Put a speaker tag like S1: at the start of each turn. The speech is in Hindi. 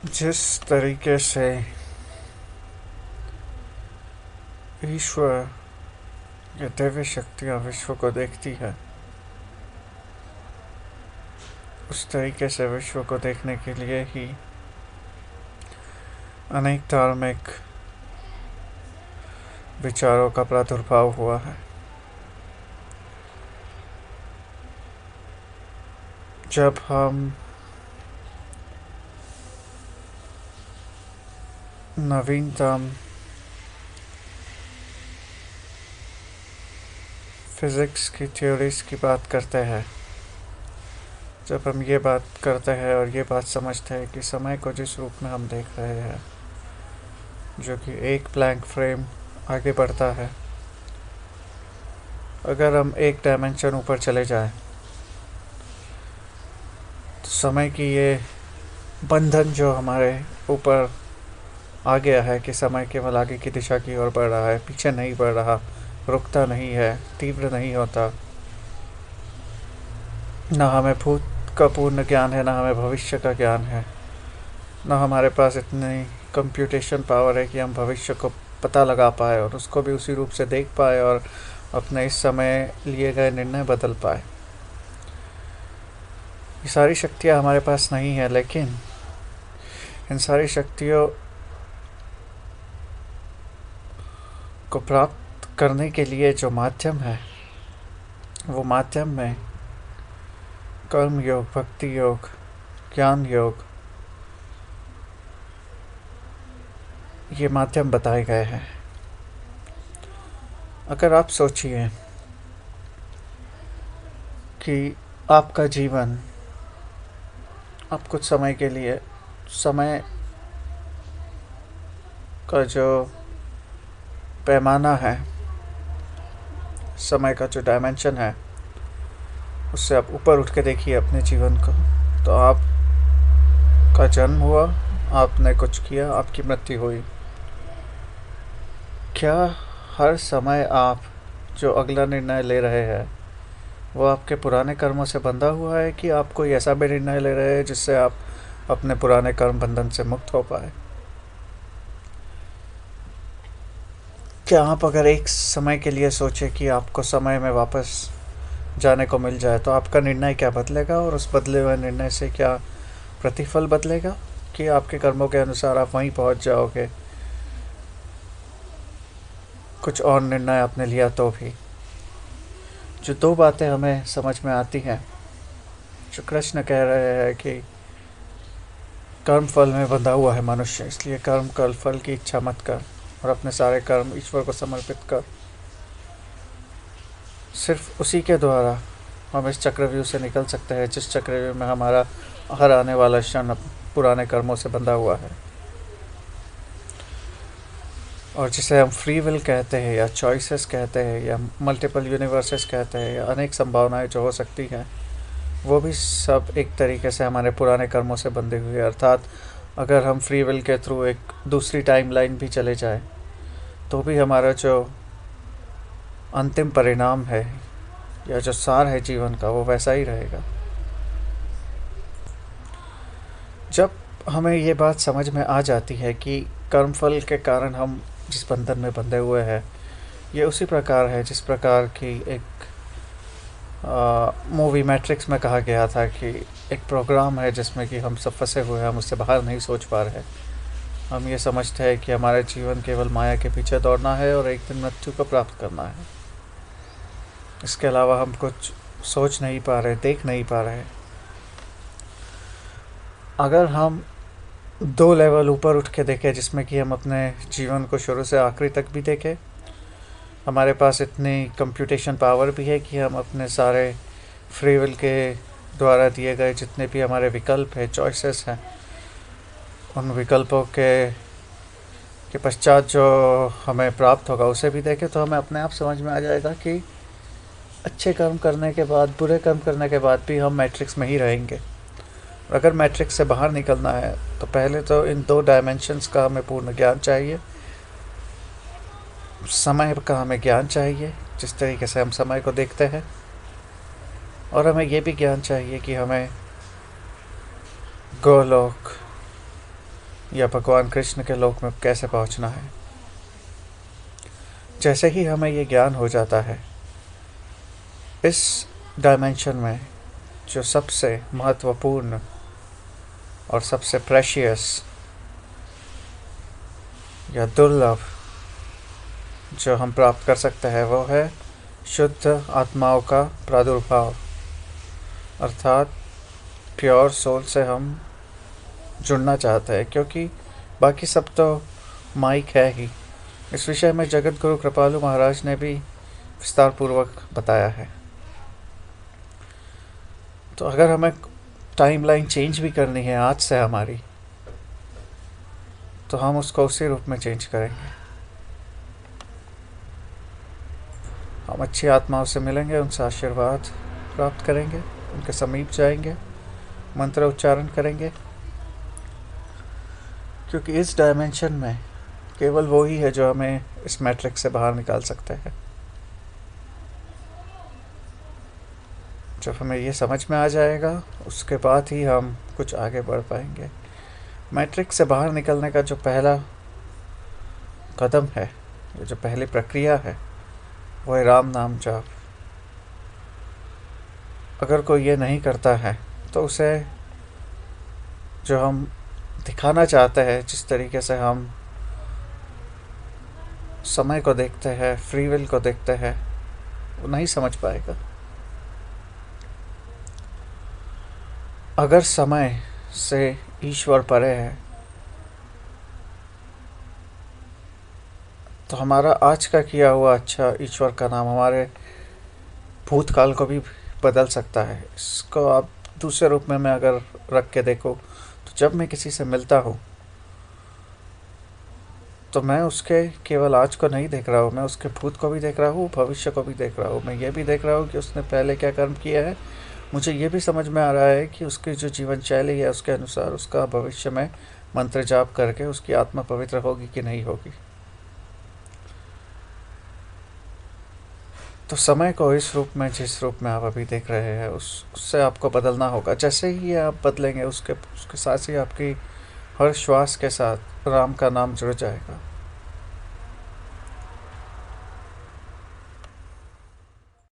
S1: जिस तरीके से ईश्वर या दिव्य शक्तियाँ विश्व को देखती है, उस तरीके से विश्व को देखने के लिए ही अनेक धार्मिक विचारों का प्रादुर्भाव हुआ है। जब हम नवीनतम फिज़िक्स की थ्योरीज की बात करते हैं, जब हम ये बात करते हैं और ये बात समझते हैं कि समय को जिस रूप में हम देख रहे हैं, जो कि एक ब्लैंक फ्रेम आगे बढ़ता है, अगर हम एक डायमेंशन ऊपर चले जाएं तो समय की ये बंधन जो हमारे ऊपर आ गया है कि समय केवल आगे की दिशा की ओर बढ़ रहा है, पीछे नहीं बढ़ रहा, रुकता नहीं है, तीव्र नहीं होता। ना हमें भूत का पूर्ण ज्ञान है, ना हमें भविष्य का ज्ञान है, ना हमारे पास इतनी कंप्यूटेशन पावर है कि हम भविष्य को पता लगा पाए और उसको भी उसी रूप से देख पाए और अपने इस समय लिए गए निर्णय बदल पाए। ये सारी शक्तियाँ हमारे पास नहीं है, लेकिन इन सारी शक्तियों को प्राप्त करने के लिए जो माध्यम है, वो माध्यम में कर्म योग, भक्ति योग, ज्ञान योग, ये माध्यम बताए गए हैं। अगर आप सोचिए कि आपका जीवन, आप कुछ समय के लिए समय का जो पैमाना है, समय का जो डायमेंशन है, उससे आप ऊपर उठ के देखिए अपने जीवन को, तो आपका जन्म हुआ, आपने कुछ किया, आपकी मृत्यु हुई। क्या हर समय आप जो अगला निर्णय ले रहे हैं वो आपके पुराने कर्मों से बंधा हुआ है, कि आप कोई ऐसा भी निर्णय ले रहे हैं जिससे आप अपने पुराने कर्म बंधन से मुक्त हो पाए? क्या आप अगर एक समय के लिए सोचें कि आपको समय में वापस जाने को मिल जाए, तो आपका निर्णय क्या बदलेगा और उस बदले हुए निर्णय से क्या प्रतिफल बदलेगा, कि आपके कर्मों के अनुसार आप वहीं पहुंच जाओगे, कुछ और निर्णय आपने लिया तो भी? जो दो बातें हमें समझ में आती हैं, जो कृष्ण कह रहे हैं कि कर्म फल में बंधा हुआ है मनुष्य, इसलिए कर्म कल फल की इच्छा मत कर और अपने सारे कर्म ईश्वर को समर्पित कर। सिर्फ उसी के द्वारा हम इस चक्रव्यूह से निकल सकते हैं, जिस चक्रव्यूह में हमारा हर आने वाला क्षण पुराने कर्मों से बंधा हुआ है, और जिसे हम फ्री विल कहते हैं या चॉइसेस कहते हैं या मल्टीपल यूनिवर्सेस कहते हैं या अनेक संभावनाएं जो हो सकती हैं, वो भी सब एक तरीके से हमारे पुराने कर्मों से बंधे हुए। अर्थात अगर हम फ्री विल के थ्रू एक दूसरी टाइमलाइन भी चले जाएं, तो भी हमारा जो अंतिम परिणाम है या जो सार है जीवन का, वो वैसा ही रहेगा। जब हमें ये बात समझ में आ जाती है कि कर्मफल के कारण हम जिस बंधन में बंधे हुए हैं, ये उसी प्रकार है जिस प्रकार की एक मूवी मैट्रिक्स में कहा गया था कि एक प्रोग्राम है जिसमें कि हम सब फंसे हुए हैं, हम उससे बाहर नहीं सोच पा रहे। हम ये समझते हैं कि हमारा जीवन केवल माया के पीछे दौड़ना है और एक दिन मृत्यु को प्राप्त करना है। इसके अलावा हम कुछ सोच नहीं पा रहे, देख नहीं पा रहे। अगर हम दो लेवल ऊपर उठ के देखें, जिसमें कि हम अपने जीवन को शुरू से आखिरी तक भी देखें, हमारे पास इतनी कंप्यूटेशन पावर भी है कि हम अपने सारे फ्री विल के द्वारा दिए गए जितने भी हमारे विकल्प हैं, चॉइसेस हैं, उन विकल्पों के पश्चात जो हमें प्राप्त होगा उसे भी देखें, तो हमें अपने आप समझ में आ जाएगा कि अच्छे कर्म करने के बाद, बुरे कर्म करने के बाद भी हम मैट्रिक्स में ही रहेंगे। अगर मैट्रिक्स से बाहर निकलना है तो पहले तो इन दो डायमेंशंस का हमें पूर्ण ज्ञान चाहिए। समय का हमें ज्ञान चाहिए, जिस तरीके से हम समय को देखते हैं, और हमें ये भी ज्ञान चाहिए कि हमें गोलोक या भगवान कृष्ण के लोक में कैसे पहुंचना है। जैसे ही हमें ये ज्ञान हो जाता है, इस डायमेंशन में जो सबसे महत्वपूर्ण और सबसे प्रेशियस या दुर्लभ जो हम प्राप्त कर सकते हैं वो है शुद्ध आत्माओं का प्रादुर्भाव, अर्थात प्योर सोल से हम जुड़ना चाहते हैं, क्योंकि बाकी सब तो माइक है ही। इस विषय में जगत गुरु कृपालु महाराज ने भी विस्तार पूर्वक बताया है। तो अगर हमें टाइमलाइन चेंज भी करनी है आज से हमारी, तो हम उसको उसी रूप में चेंज करेंगे। हम अच्छी आत्माओं से मिलेंगे, उनसे आशीर्वाद प्राप्त करेंगे, उनके समीप जाएंगे, मंत्र उच्चारण करेंगे, क्योंकि इस डायमेंशन में केवल वो ही है जो हमें इस मैट्रिक्स से बाहर निकाल सकते हैं। जब हमें ये समझ में आ जाएगा, उसके बाद ही हम कुछ आगे बढ़ पाएंगे। मैट्रिक्स से बाहर निकलने का जो पहला कदम है, ये जो पहली प्रक्रिया है, वो है राम नाम जाप। अगर कोई ये नहीं करता है तो उसे जो हम दिखाना चाहते हैं, जिस तरीके से हम समय को देखते हैं, फ्री विल को देखते हैं, वो नहीं समझ पाएगा। अगर समय से ईश्वर परे है, तो हमारा आज का किया हुआ अच्छा ईश्वर का नाम हमारे भूतकाल को भी बदल सकता है। इसको आप दूसरे रूप में मैं अगर रख के देखो, तो जब मैं किसी से मिलता हूँ तो मैं उसके केवल आज को नहीं देख रहा हूँ, मैं उसके भूत को भी देख रहा हूँ, भविष्य को भी देख रहा हूँ। मैं ये भी देख रहा हूँ कि उसने पहले क्या कर्म किया है। मुझे ये भी समझ में आ रहा है कि उसकी जो जीवन शैली है, उसके अनुसार उसका भविष्य में मंत्र जाप करके उसकी आत्मा पवित्र होगी कि नहीं होगी। तो समय को इस रूप में, जिस रूप में आप अभी देख रहे हैं, उससे आपको बदलना होगा। जैसे ही आप बदलेंगे, उसके साथ ही आपकी हर श्वास के साथ राम का नाम जुड़ जाएगा।